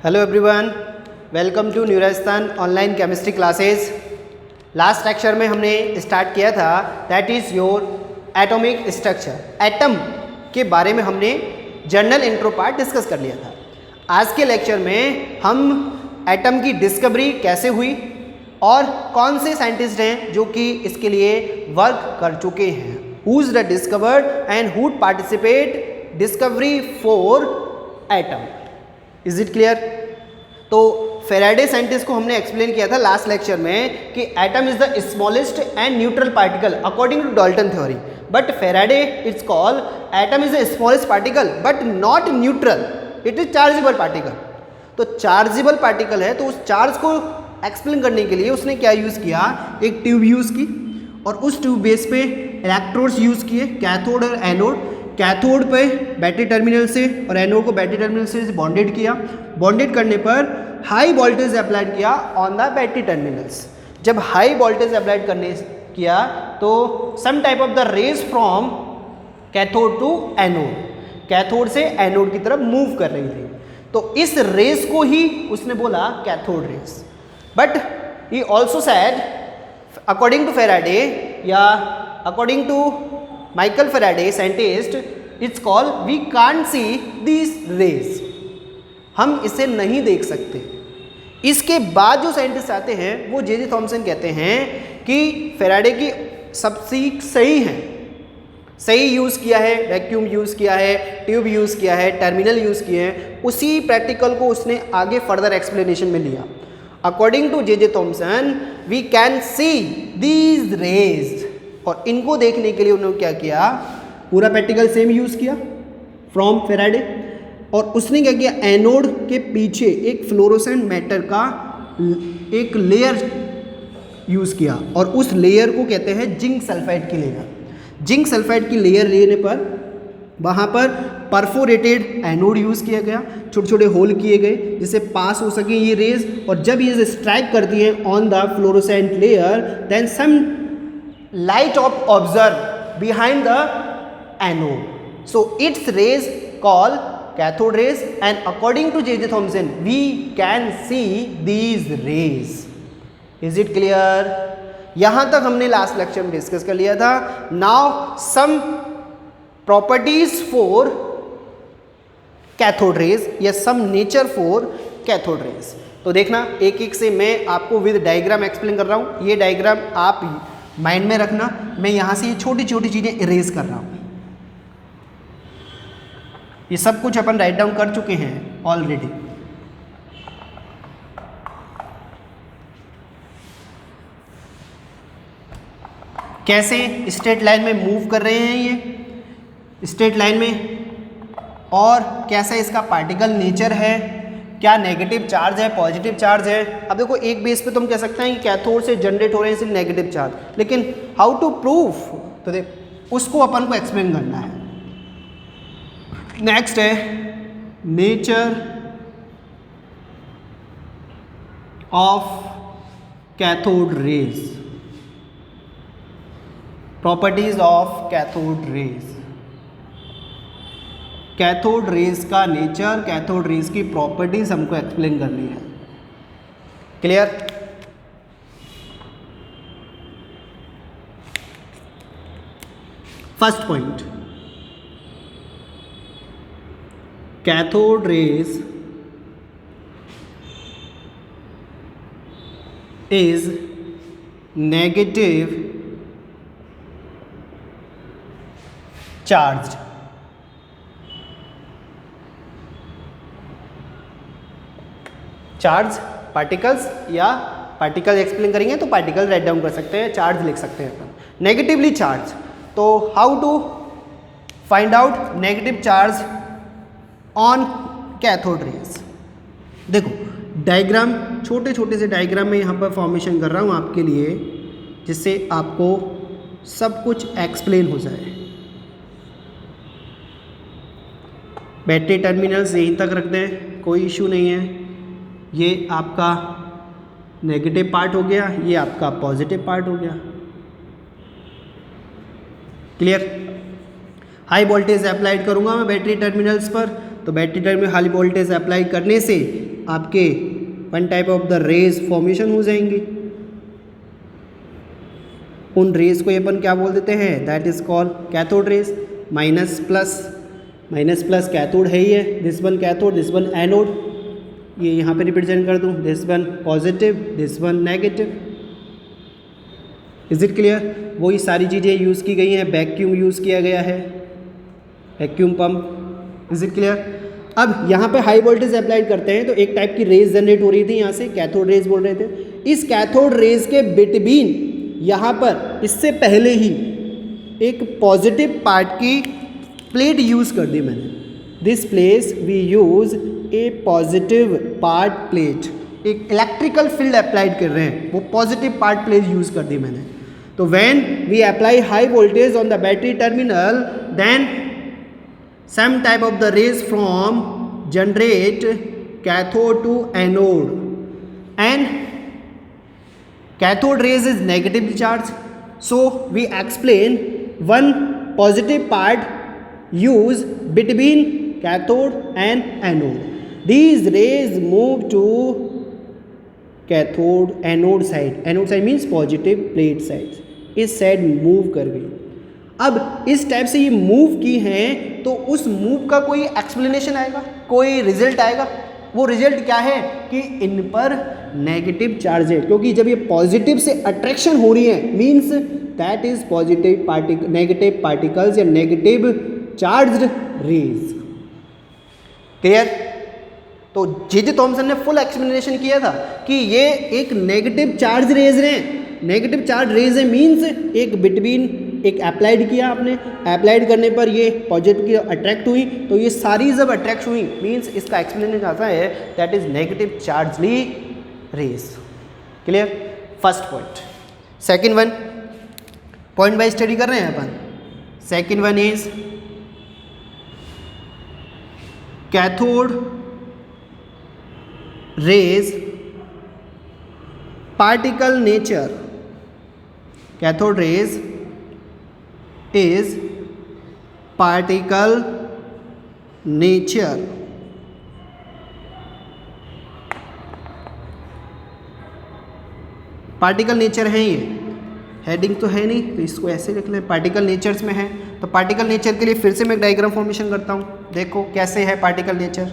Hello everyone, welcome to new Rajasthan online chemistry classes. Last lecture में हमने start किया था that is your atomic structure. Atom के बारे में हमने जनरल इंट्रो पार्ट डिस्कस कर लिया था। आज के लेक्चर में हम एटम की डिस्कवरी कैसे हुई और कौन से साइंटिस्ट हैं जो कि इसके लिए वर्क कर चुके हैं, who is the discovered and who participate discovery for atom. Is it clear? तो फेराडे साइंटिस्ट को हमने एक्सप्लेन किया था लास्ट लेक्चर में कि atom is the smallest and neutral particle according to Dalton theory, but Faraday its call atom is the smallest particle but not neutral, it is chargeable particle. तो chargeable particle है तो उस charge को explain करने के लिए उसने क्या यूज़ किया, एक ट्यूब यूज़ की और उस ट्यूब बेस पे इलेक्ट्रोड्स यूज़ किए, कैथोड और एनोड। कैथोड पे बैटरी टर्मिनल से और एनोड को बैटरी टर्मिनल से बॉन्डेड किया। बॉन्डेड करने पर हाई वोल्टेज अप्लाइड किया ऑन द बैटरी टर्मिनल्स। जब हाई वोल्टेज अप्लाइड करने किया तो some type of the rays from cathode to anode, cathode से एनोड की तरफ मूव कर रही थी, तो इस रेस को ही उसने बोला cathode rays. But he also said according to Faraday या according to Michael Faraday scientist, it's call we can't see this rays, हम इसे नहीं देख सकते। इसके बाद जो साइंटिस्ट आते हैं वो जे थॉमसन कहते हैं कि फेराडे की सबसे सही है, सही यूज़ किया है, वैक्यूम यूज़ किया है, ट्यूब यूज़ किया है, टर्मिनल यूज़ किए हैं। उसी प्रैक्टिकल को उसने आगे फर्दर एक्सप्लेनेशन में लिया। According to J Thomson we can see these rays, और इनको देखने के लिए उन्होंने क्या किया, पूरा प्रैक्टिकल सेम यूज़ किया फ्रॉम फेराडे, और उसने क्या किया, एनोड के पीछे एक फ्लोरोसेंट मैटर का एक लेयर यूज़ किया और उस लेयर को कहते हैं जिंक सल्फाइड की लेयर। जिंक सल्फाइड की लेयर लेने पर वहाँ पर परफोरेटेड एनोड यूज़ किया गया, छोटे छोटे होल किए गए जिससे पास हो सके ये रेज, और जब ये स्ट्राइक करती हैं on the fluorescent layer then some light of observe behind the anode, so its rays called cathode rays, and according to J.J. Thomson we can see these rays. Is it clear? यहाँ तक हमने last lecture में discuss कर लिया था। Now some properties for cathode rays या some nature for cathode rays। तो देखना एक एक से मैं आपको विद डायग्राम एक्सप्लेन कर रहा हूँ। ये डायग्राम आप माइंड में रखना, मैं यहाँ से ये छोटी छोटी चीज़ें इरेज कर रहा हूँ। ये सब कुछ अपन राइट डाउन कर चुके हैं ऑलरेडी। कैसे स्ट्रेट लाइन में मूव कर रहे हैं ये स्ट्रेट लाइन में, और कैसा इसका पार्टिकल नेचर है, क्या नेगेटिव चार्ज है, पॉजिटिव चार्ज है। अब देखो एक बेस पे तुम कह सकते हैं कि कैथोड से जनरेट हो रहे हैं सिर्फ नेगेटिव चार्ज, लेकिन हाउ टू प्रूफ, तो देख उसको अपन को एक्सप्लेन करना है। नेक्स्ट है nature of cathode rays, properties of cathode rays. Cathode rays का नेचर, कैथोड रेज की प्रॉपर्टीज हमको एक्सप्लेन करनी है। Clear? First point, cathode rays is negative charged. Charge particles, या पार्टिकल एक्सप्लेन करेंगे तो पार्टिकल राइट डाउन कर सकते हैं, चार्ज लिख सकते हैं अपन। नेगेटिवली चार्ज, तो how to find out negative charge on cathode rays. देखो डायग्राम, छोटे छोटे से डायग्राम में यहाँ पर फॉर्मेशन कर रहा हूँ आपके लिए, जिससे आपको सब कुछ एक्सप्लेन हो जाए। बैटरी टर्मिनल्स यहीं तक रख दें, कोई इशू नहीं है। ये आपका नेगेटिव पार्ट हो गया, ये आपका पॉजिटिव पार्ट हो गया। क्लियर? हाई वोल्टेज अप्लाइड करूंगा मैं बैटरी टर्मिनल्स पर, तो battery terminal high voltage apply करने से आपके one type of the rays formation हो जाएंगे। उन रेज को अपन क्या बोल देते हैं, that is called cathode rays. Minus plus cathode है ही है, this one cathode, this one anode, ये यहाँ पे रिप्रेजेंट कर दूँ, this one positive, this one negative. Is it clear? वही सारी चीज़ें यूज़ की गई हैं, वैक्यूम यूज़ किया गया है, vacuum pump. Is it clear? अब यहाँ पे हाई वोल्टेज अप्लाइड करते हैं तो एक टाइप की रेज जनरेट हो रही थी, यहाँ से कैथोड रेज बोल रहे थे। इस कैथोड रेज के बिटवीन यहाँ पर इससे पहले ही एक पॉजिटिव पार्ट की प्लेट यूज़ कर दी मैंने। This place we use a positive part plate, एक इलेक्ट्रिकल फील्ड अप्लाइड कर रहे हैं, वो पॉजिटिव पार्ट प्लेट यूज़ कर दी मैंने। तो when we apply high voltage on the battery terminal, then some type of the rays from generate cathode to anode, and cathode rays is negatively charged, so we explain one positive part use between cathode and anode. These rays move to cathode anode side means positive plate side, इस side move कर गई। अब इस type से ये move की हैं तो उस मूव का कोई एक्सप्लेनेशन आएगा, कोई रिजल्ट आएगा। वो रिजल्ट क्या है कि इन पर नेगेटिव चार्ज है, क्योंकि जब ये पॉजिटिव से अट्रैक्शन हो रही है means that is positive negative particles या नेगेटिव चार्ज्ड रेज। क्लियर? तो जे थॉमसन ने फुल एक्सप्लेनेशन किया था कि ये एक नेगेटिव चार्ज रेज हैं। नेगेटिव चार्ज रेज है मींस एक बिटवीन एक अप्लाइड किया आपने, अप्लाइड करने पर ये पॉजिटिव की अट्रैक्ट हुई, तो ये सारी जब अट्रैक्ट हुई मींस इसका एक्सप्लेनेशन आता है that is negative charged rays. Clear? First point. Second one, point by study कर रहे हैं अपन। Second one is cathode rays particle nature. कैथोड रेज is particle nature। Particle nature है ये, हेडिंग तो है नहीं तो इसको ऐसे लिख लें, पार्टिकल नेचर्स में है। तो पार्टिकल नेचर के लिए फिर से मैं एक डायग्राम फॉर्मेशन करता हूँ, देखो कैसे है particle nature.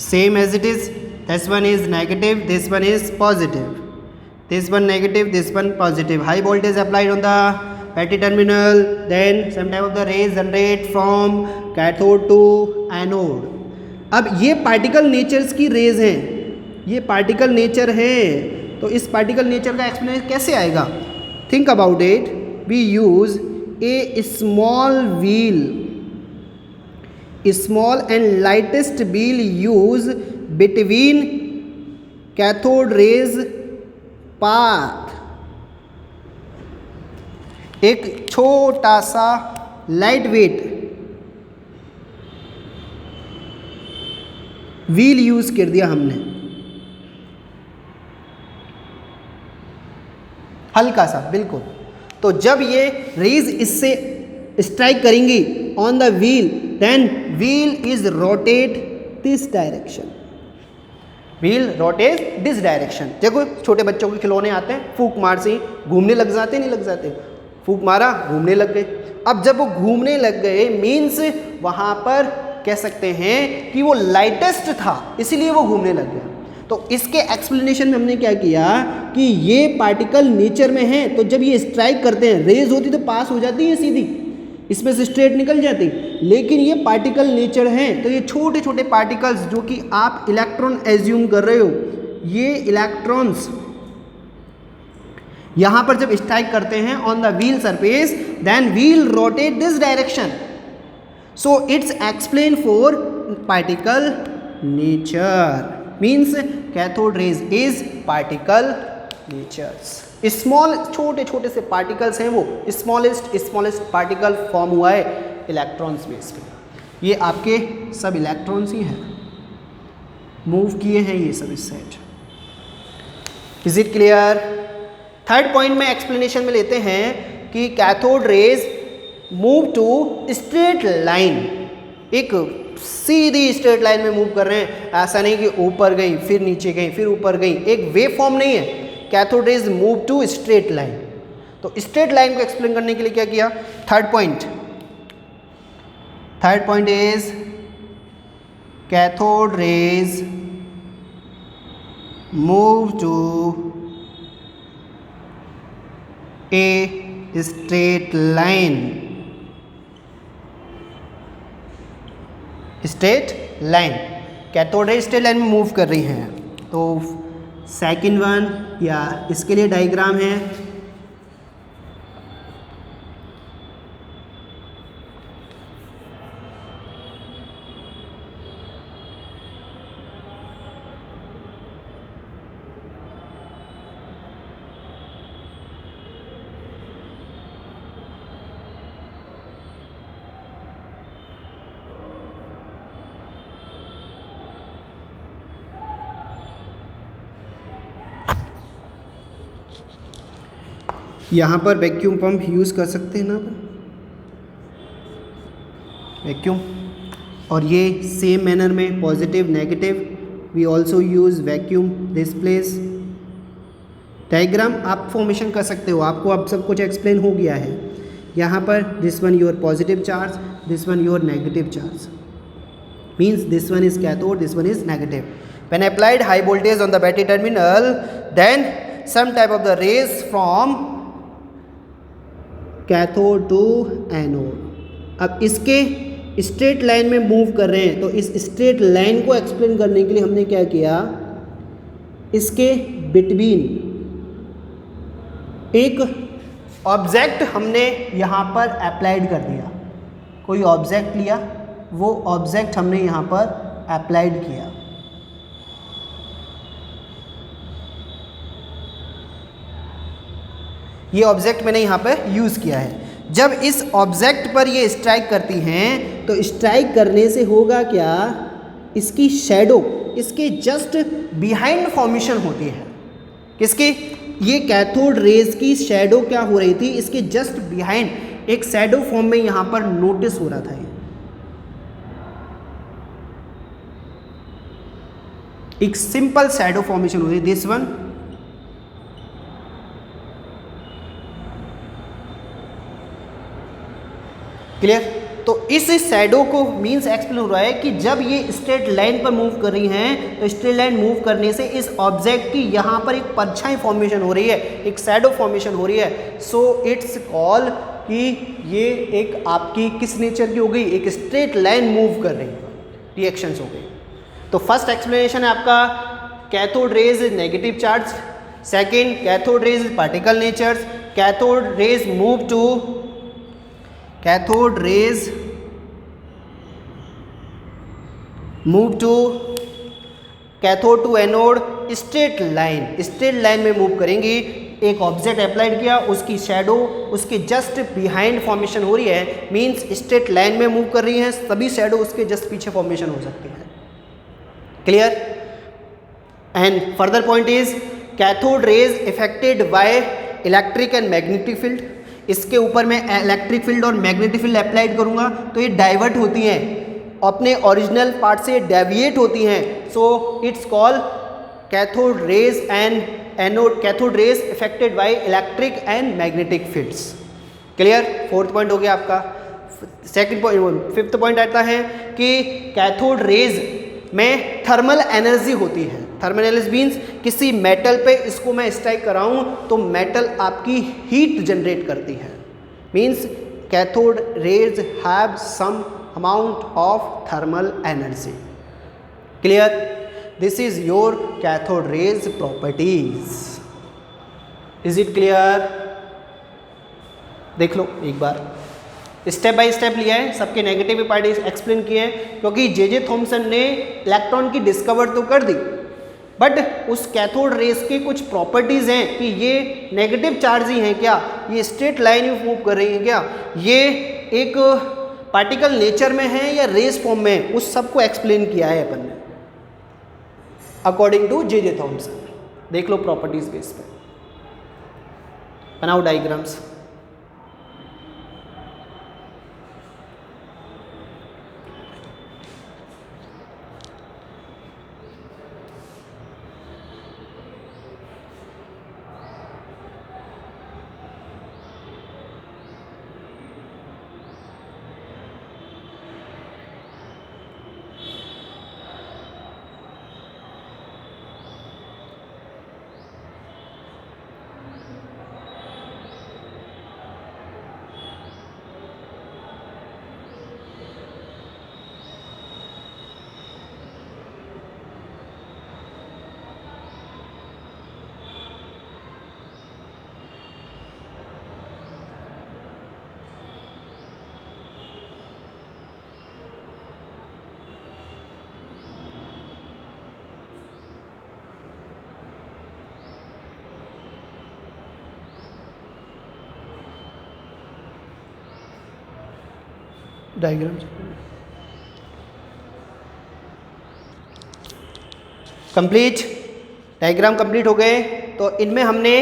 Same as it is, this one is negative, this one is positive, this one negative, this one positive. High voltage applied on the battery terminal, then some type of the rays generate from cathode to anode. अब ये particle natures की raise हैं, ये particle nature है, तो इस particle nature का explanation कैसे आएगा? Think about it. We use a small wheel, small and lightest wheel use between cathode rays path। एक छोटा सा लाइट वेट व्हील यूज कर दिया हमने, हल्का सा बिल्कुल। तो जब ये रेज इससे स्ट्राइक करेंगी on the wheel, then wheel is rotate this direction, wheel rotate this direction. देखो छोटे बच्चों के खिलौने आते हैं, फूंक मार से घूमने लग जाते नहीं लग जाते, फूंक मारा घूमने लग गए। अब जब वो घूमने लग गए मीन्स वहाँ पर कह सकते हैं कि वो लाइटेस्ट था इसीलिए वो घूमने लग गया। तो इसके एक्सप्लेनेशन में हमने क्या किया कि ये पार्टिकल नेचर में है, तो जब ये स्ट्राइक करते हैं रेज होती तो पास हो जाती है सीधी, इसमें से स्ट्रेट निकल जाती, लेकिन ये पार्टिकल नेचर हैं तो ये छोटे छोटे पार्टिकल्स जो कि आप इलेक्ट्रॉन एज्यूम कर रहे हो, ये इलेक्ट्रॉन्स यहाँ पर जब स्ट्राइक करते हैं on the wheel surface, then wheel rotate this direction. So it's explain for particle nature, means cathode rays is particle natures. Small छोटे छोटे से पार्टिकल्स हैं, वो स्मॉलेस्ट पार्टिकल फॉर्म हुआ है इलेक्ट्रॉन्स बेस पे। ये आपके सब इलेक्ट्रॉन्स ही हैं, मूव किए हैं ये सब इस side. Is it clear? Third point में एक्सप्लेनेशन में लेते हैं कि cathode rays move to straight line, एक सीधी स्ट्रेट लाइन में मूव कर रहे हैं, ऐसा नहीं कि ऊपर गई फिर नीचे गई फिर ऊपर गई, एक वेव फॉर्म नहीं है। Cathode rays move to straight line. तो स्ट्रेट लाइन को एक्सप्लेन करने के लिए क्या किया? Third point is cathode rays move to a straight line. Straight line, cathode ray straight line में मूव कर रही हैं। तो सेकंड वन या इसके लिए डायग्राम है। यहाँ पर वैक्यूम पंप यूज़ कर सकते हैं ना वैक्यूम, और ये सेम मैनर में positive negative we also use vacuum this place. Diagram आप फॉर्मेशन कर सकते हो, आपको अब सब कुछ एक्सप्लेन हो गया है। यहाँ पर this one your positive charge, this one your negative charge, means this one is cathode, this one is negative. When applied high voltage on the battery terminal, then some type of the rays from cathode to anode. अब इसके straight line में move कर रहे हैं, तो इस straight line को explain करने के लिए हमने क्या किया, इसके बिटवीन एक ऑब्जेक्ट हमने यहाँ पर अप्लाइड कर दिया। कोई ऑब्जेक्ट लिया, वो ऑब्जेक्ट हमने यहाँ पर अप्लाइड किया। ये ऑब्जेक्ट मैंने यहाँ पर यूज़ किया है। जब इस ऑब्जेक्ट पर ये स्ट्राइक करती हैं तो स्ट्राइक करने से होगा क्या, इसकी शैडो इसके जस्ट बिहाइंड फॉर्मेशन होती है। किसकी? ये कैथोड रेज की शैडो क्या हो रही थी, इसके जस्ट बिहाइंड एक शैडो फॉर्म में यहाँ पर नोटिस हो रहा था। ये एक सिंपल शैडो फॉर्मेशन हो रही है, दिस वन। क्लियर? तो इस शैडो को मीन्स एक्सप्लेन हो रहा है कि जब ये स्ट्रेट लाइन पर मूव कर रही हैं तो स्ट्रेट लाइन मूव करने से इस ऑब्जेक्ट की यहाँ पर एक परछाई फॉर्मेशन हो रही है, एक शैडो फॉर्मेशन हो रही है। सो इट्स कॉल कि ये एक आपकी किस नेचर की हो गई, एक स्ट्रेट लाइन मूव कर रही है, रिएक्शंस हो गई। तो फर्स्ट एक्सप्लेनेशन है आपका cathode rays is negative charge, second cathode rays is particle natures, cathode rays move to cathode rays move to cathode to anode straight line में मूव करेंगी। एक ऑब्जेक्ट अप्लाइड किया, उसकी शैडो उसके जस्ट बिहाइंड फॉर्मेशन हो रही है, means straight line में मूव कर रही हैं, सभी शैडो उसके जस्ट पीछे फॉर्मेशन हो सकती है। Clear? And further point is cathode raise affected by electric and magnetic field. इसके ऊपर मैं इलेक्ट्रिक फील्ड और मैग्नेटिक फील्ड अप्लाइड करूंगा तो ये डाइवर्ट होती हैं, अपने ओरिजिनल पार्ट से डेविएट होती हैं। So it's call cathode rays and anode, cathode rays affected by electric and magnetic fields. Clear? Fourth point हो गया आपका। सेकंड पॉइंट, फिफ्थ पॉइंट आता है कि कैथोड रेज में थर्मल एनर्जी होती है। थर्मल एनर्जी मीन्स किसी मेटल पे इसको मैं स्ट्राइक कराऊं तो मेटल आपकी हीट जनरेट करती है, means cathode rays have some amount of thermal energy. Clear? This is your cathode rays properties. Is it clear? देख लो एक बार, स्टेप बाय स्टेप लिया है, सबके नेगेटिव पार्ट एक्सप्लेन किए हैं, क्योंकि जे थॉमसन ने इलेक्ट्रॉन की डिस्कवर तो कर दी, बट उस कैथोड रेस की कुछ प्रॉपर्टीज़ हैं कि ये नेगेटिव चार्ज ही हैं क्या, ये स्ट्रेट लाइन में मूव कर रही हैं क्या, ये एक पार्टिकल नेचर में है या रेस फॉर्म में है, उस सब को एक्सप्लेन किया है अपन ने अकॉर्डिंग टू जे थॉमसन। देख लो प्रॉपर्टीज बेस पे, बनाओ diagrams. Diagram complete, diagram complete हो गए। तो इनमें हमने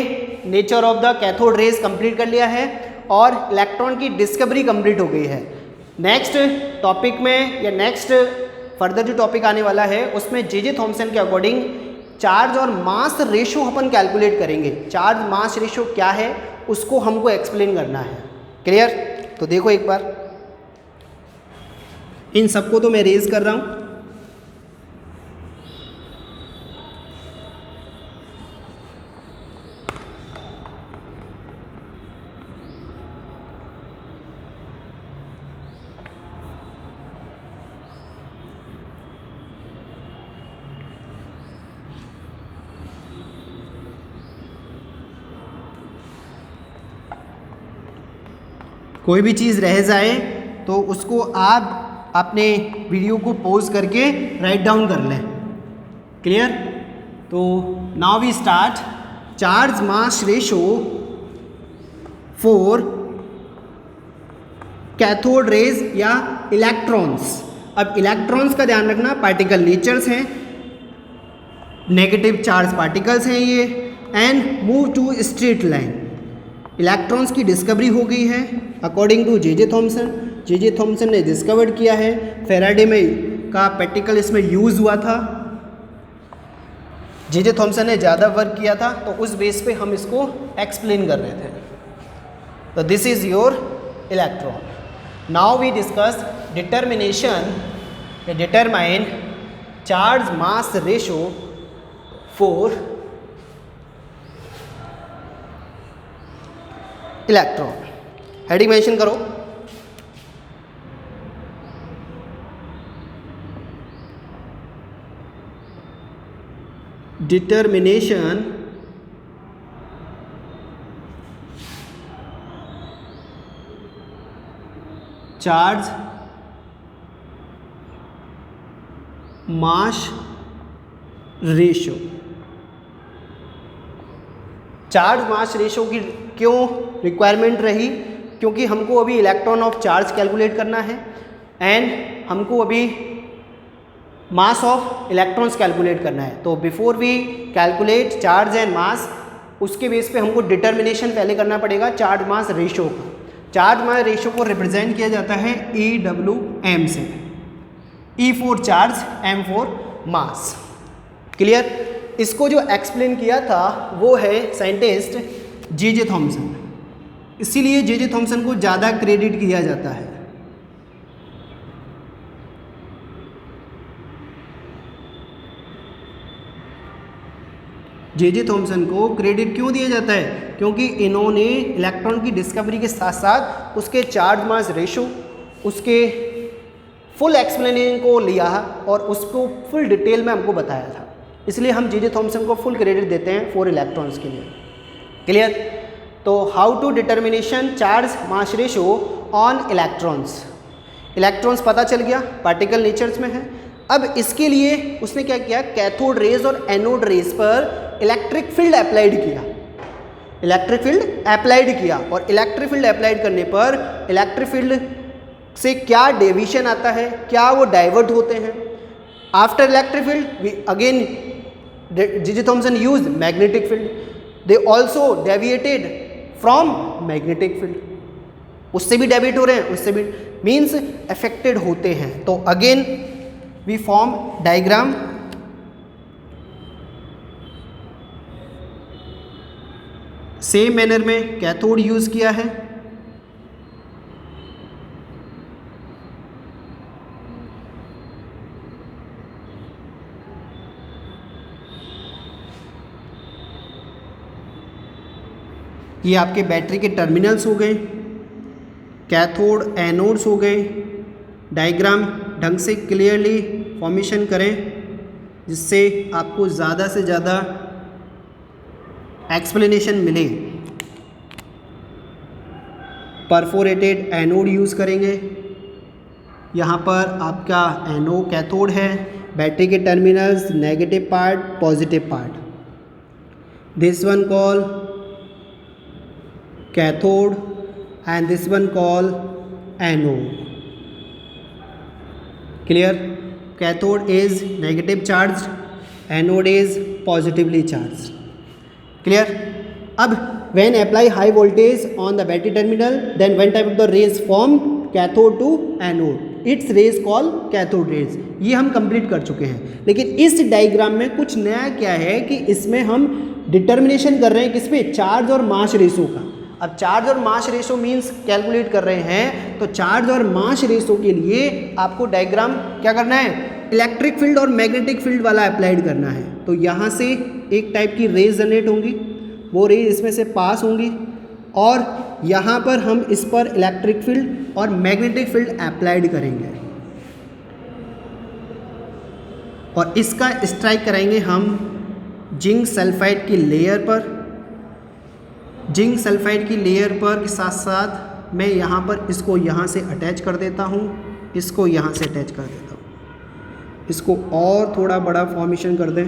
nature of the cathode rays complete कर लिया है और इलेक्ट्रॉन की डिस्कवरी कंप्लीट हो गई है। नेक्स्ट टॉपिक में या नेक्स्ट फर्दर जो टॉपिक आने वाला है उसमें जे थॉमसन के अकॉर्डिंग चार्ज और मास रेशो अपन कैलकुलेट करेंगे। चार्ज मास रेशो क्या है उसको हमको एक्सप्लेन करना है। क्लियर? तो देखो एक बार, इन सबको तो मैं रेज कर रहा हूं। कोई भी चीज़ रह जाए तो उसको आप अपने वीडियो को पॉज करके राइट डाउन कर लें। क्लियर? तो now we start charge mass ratio for cathode rays या इलेक्ट्रॉन्स। अब इलेक्ट्रॉन्स का ध्यान रखना, पार्टिकल नेचर्स हैं, नेगेटिव चार्ज पार्टिकल्स हैं ये, and move to straight line. Electrons की डिस्कवरी हो गई है according to J Thomson. J Thomson ने डिस्कवर्ड किया है। फेराडे में का प्रैक्टिकल इसमें यूज़ हुआ था। जे थॉमसन ने ज़्यादा वर्क किया था तो उस बेस पे हम इसको एक्सप्लेन कर रहे थे। तो this is your electron. Now we discuss determination, determine charge mass ratio for electron. Heading mention करो। Determination charge mass ratio. Charge mass ratio की क्यों रिक्वायरमेंट रही? क्योंकि हमको अभी इलेक्ट्रॉन ऑफ चार्ज कैलकुलेट करना है एंड हमको अभी मास ऑफ इलेक्ट्रॉन्स कैलकुलेट करना है। तो before we calculate charge and mass, उसके बेस पे हमको डिटर्मिनेशन पहले करना पड़ेगा चार्ज मास रेशो का। चार्ज मास रेशो को रिप्रेजेंट किया जाता है EWM से। E for charge, M for mass. Clear? इसको जो एक्सप्लेन किया था वो है साइंटिस्ट जे थॉमसन। इसीलिए जे थॉमसन को ज़्यादा क्रेडिट किया जाता है। जे थॉमसन को क्रेडिट क्यों दिया जाता है? क्योंकि इन्होंने इलेक्ट्रॉन की डिस्कवरी के साथ साथ उसके चार्ज मास रेशो, उसके फुल एक्सप्लेनेशन को लिया और उसको फुल डिटेल में हमको बताया था। इसलिए हम जे थॉमसन को फुल क्रेडिट देते हैं फॉर इलेक्ट्रॉन्स के लिए। क्लियर? तो how to determination charge mass ratio on electrons. Electrons पता चल गया, पार्टिकल नेचर्स में है। अब इसके लिए उसने क्या किया? कैथोड रेज और एनोड रेज पर इलेक्ट्रिक फील्ड अप्लाइड किया। इलेक्ट्रिक फील्ड अप्लाइड किया और इलेक्ट्रिक फील्ड अप्लाइड करने पर इलेक्ट्रिक फील्ड से क्या डेविएशन आता है, क्या वो डाइवर्ट होते हैं। After electric field we again J.J. Thomson used magnetic field. They also deviated from magnetic field. उससे भी डेविएट हो रहे हैं, उससे भी मीन्स अफेक्टेड होते हैं। तो again we form diagram. Same manner में कैथोड यूज किया है। ये आपके बैटरी के टर्मिनल्स हो गए, कैथोड एनोड्स हो गए। डायग्राम ढंग से क्लियरली फॉर्मेशन करें जिससे आपको ज़्यादा से ज़्यादा एक्सप्लेनेशन मिले। परफोरेटेड एनोड यूज़ करेंगे। यहाँ पर आपका एनोड कैथोड है, बैटरी के terminals negative part positive part. This one call cathode and this one call anode. Clear? Cathode is negative charged, anode is positively charged. Clear? अब when apply high voltage on the battery terminal, then one type of the rays form cathode to anode. Its rays call cathode rays. ये हम complete कर चुके हैं। लेकिन इस diagram में कुछ नया क्या है कि इसमें हम डिटर्मिनेशन कर रहे हैं किस पे, चार्ज और मास रेशो का। अब चार्ज और मास रेशो मींस कैलकुलेट कर रहे हैं, तो चार्ज और मास रेशो के लिए आपको डायग्राम क्या करना है, इलेक्ट्रिक फील्ड और मैग्नेटिक फील्ड वाला अप्लाइड करना है। तो यहाँ से एक टाइप की रेज जनरेट होंगी, वो रेज इसमें से पास होंगी और यहाँ पर हम इस पर इलेक्ट्रिक फील्ड और मैग्नेटिक फील्ड अप्लाइड करेंगे और इसका स्ट्राइक कराएंगे हम जिंक सल्फाइड की लेयर पर। जिंक सल्फाइड की लेयर पर के साथ साथ मैं यहाँ पर इसको यहाँ से अटैच कर देता हूँ, इसको यहाँ से अटैच कर देता हूँ। इसको और थोड़ा बड़ा फॉर्मेशन कर दें।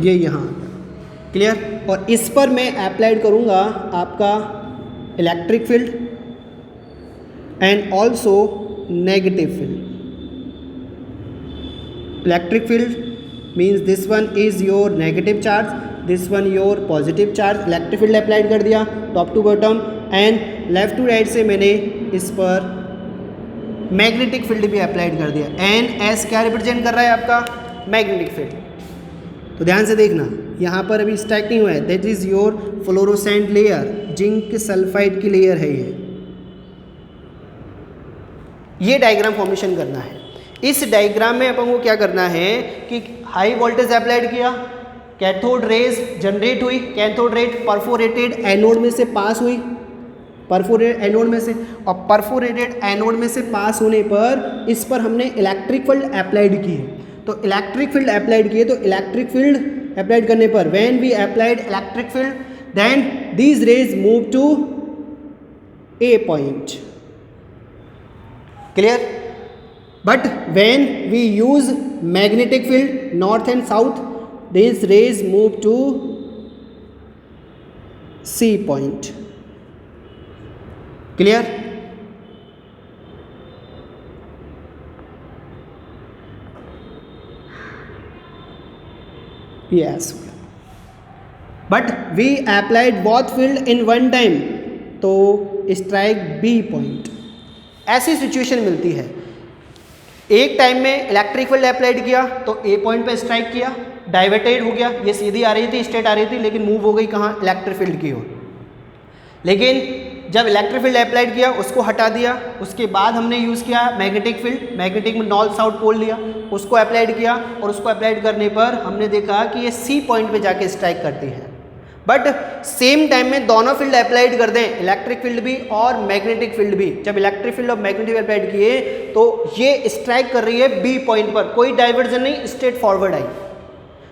ये यहाँ क्लियर। और इस पर मैं अप्लाइड करूँगा आपका electric field and also negative field. Electric field means this one is your negative charge, this one your positive charge. Electric field applied कर दिया top to bottom and left to right से मैंने इस पर magnetic field भी applied कर दिया। N S क्या रिप्रेजेंट कर रहा है आपका, मैग्नेटिक फील्ड। तो ध्यान से देखना, यहाँ पर अभी स्ट्राइक नहीं हुआ है, that is your fluorescent layer, zinc sulphide की लेयर है ये डायग्राम फॉर्मेशन करना है। इस डायग्राम में अपन को क्या करना है कि हाई वोल्टेज अप्लाइड किया, कैथोड रेज जनरेट हुई, कैथोड रेज परफोरेटेड एनोड में से पास हुई, परफोरेटेड एनोड में से, और परफोरेटेड एनोड में से पास होने पर इस पर हमने इलेक्ट्रिक फील्ड अप्लाइड की है। तो इलेक्ट्रिक फील्ड अप्लाइड किए, तो इलेक्ट्रिक फील्ड अप्लाइड करने पर when we applied electric field then these rays move to a point. Clear? But when we use magnetic field north and south, these rays move to C point. Clear? Yes. But we applied both field in one time, तो strike B point. ऐसी situation मिलती है, एक time में electric field applied किया तो ए point पे strike किया, डाइवर्टेड हो गया, ये सीधी आ रही थी, स्ट्रेट आ रही थी, लेकिन मूव हो गई कहाँ, इलेक्ट्रिक फील्ड की ओर। लेकिन जब इलेक्ट्रिक फील्ड अप्लाइड किया उसको हटा दिया, उसके बाद हमने यूज़ किया मैग्नेटिक फील्ड। मैग्नेटिक में नॉर्थ साउथ पोल लिया, उसको अप्लाइड किया और उसको अप्लाइड करने पर हमने देखा कि ये सी पॉइंट पे जाके स्ट्राइक करती है। बट सेम टाइम में दोनों फील्ड अप्लाइड कर दें, इलेक्ट्रिक फील्ड भी और मैग्नेटिक फील्ड भी। जब इलेक्ट्रिक फील्ड और मैग्नेटिक अप्लाइड किए तो ये स्ट्राइक कर रही है बी पॉइंट पर, कोई डाइवर्जन नहीं, स्ट्रेट फॉरवर्ड आई।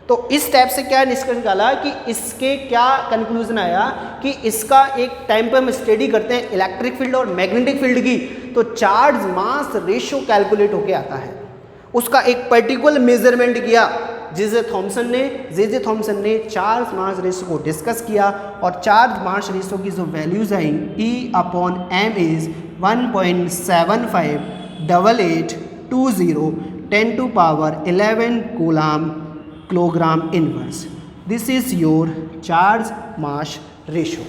तो इस टाइप से क्या निष्कर्ष निकाला कि इसके क्या कंक्लूजन आया कि इसका एक टाइम पर हम स्टडी करते हैं इलेक्ट्रिक फील्ड और मैग्नेटिक फील्ड की, तो चार्ज मास रेशियो कैलकुलेट होके आता है। उसका एक पर्टिकुलर मेजरमेंट किया, जे थॉमसन ने चार्ज मास रेशो को डिस्कस किया और चार्ज मास रेशो की जो values I E/m is 1.758820 10⁻11 kilogram inverse. This is your charge mass ratio.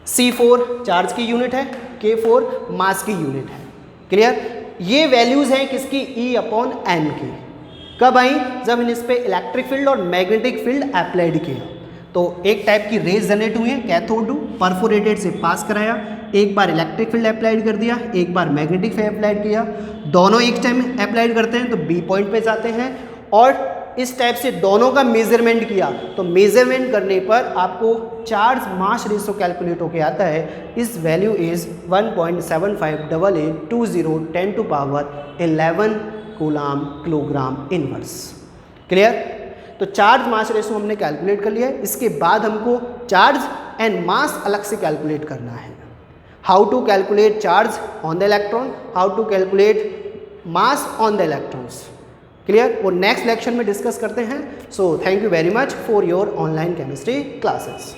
C4 charge की यूनिट है, K4 मास की यूनिट है। क्लियर? ये वैल्यूज हैं किसकी? E/m की। कब आई? जब इन इस पे इलेक्ट्रिक फील्ड और मैग्नेटिक फील्ड अप्लाइड किया। तो एक टाइप की रेज जनरेट हुई है, कैथोड परफोरेटेड से पास कराया, एक बार इलेक्ट्रिक फील्ड अप्लाइड कर दिया, एक बार मैग्नेटिक फील्ड अप्लाइड किया, दोनों एक टाइम अप्लाइड करते हैं तो B पॉइंट पे जाते हैं। और इस टाइप से दोनों का मेजरमेंट किया तो मेजरमेंट करने पर आपको चार्ज मास रेशो कैलकुलेट होके आता है। इस value is 1.758820 10⁻11 kilogram inverse. Clear? तो चार्ज मास रेशो हमने कैलकुलेट कर लिया है। इसके बाद हमको चार्ज एंड मास अलग से कैलकुलेट करना है। How to calculate charge on the electron, how to calculate mass on the electrons. Clear? वो नेक्स्ट लेक्चर में डिस्कस करते हैं। So thank you very much for your online chemistry classes.